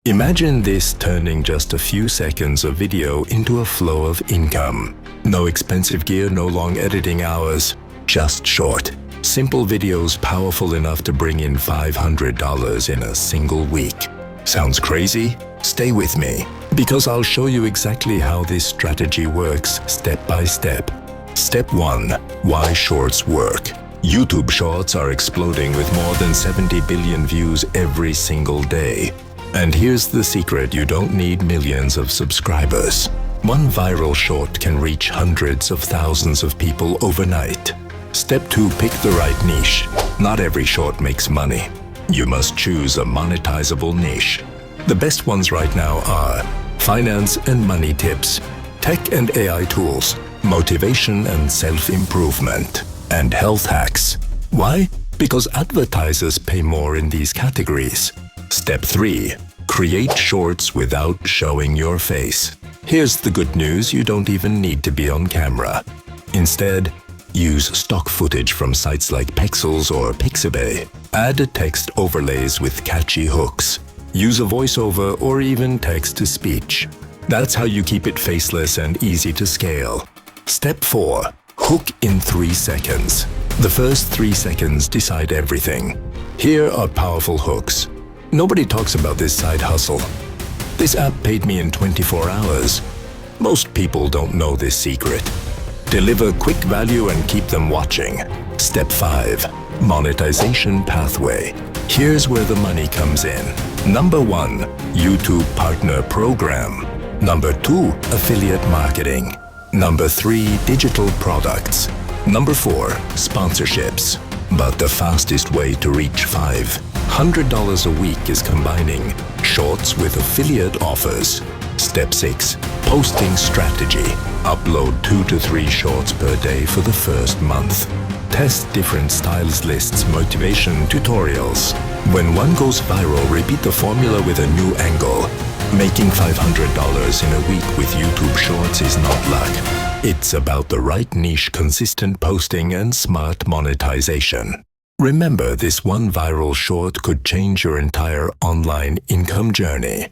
Imagine this turning just a few seconds of video into a flow of income. No expensive gear, no long editing hours, just short, simple videos powerful enough to bring in $500 in a single week. Sounds crazy? Stay with me, because I'll show you exactly how this strategy works step by step. Step 1. Why Shorts Work. YouTube Shorts are exploding with more than 70 billion views every single day. And here's the secret: you don't need millions of subscribers. One viral short can reach hundreds of thousands of people overnight. Step 2. Pick the right niche. Not every short makes money. You must choose a monetizable niche. The best ones right now are finance and money tips, tech and AI tools, motivation and self-improvement, and health hacks. Why? Because advertisers pay more in these categories. Step 3. Create shorts without showing your face. Here's the good news: you don't even need to be on camera. Instead, use stock footage from sites like Pexels or Pixabay. Add text overlays with catchy hooks. Use a voiceover or even text-to-speech. That's how you keep it faceless and easy to scale. Step 4. Hook in 3 seconds. The first 3 seconds decide everything. Here are powerful hooks. Nobody talks about this side hustle. This app paid me in 24 hours. Most people don't know this secret. Deliver quick value and keep them watching. Step 5. Monetization Pathway. Here's where the money comes in. Number 1. YouTube Partner Program. Number 2. Affiliate Marketing. Number 3. Digital Products. Number 4. Sponsorships. But the fastest way to reach $500 a week is combining shorts with affiliate offers. Step 6. Posting Strategy. Upload 2 to 3 shorts per day for the first month. Test different styles, lists, motivation, tutorials. When one goes viral, repeat the formula with a new angle. Making $500 in a week with YouTube Shorts is not luck. It's about the right niche, consistent posting, and smart monetization. Remember, this one viral short could change your entire online income journey.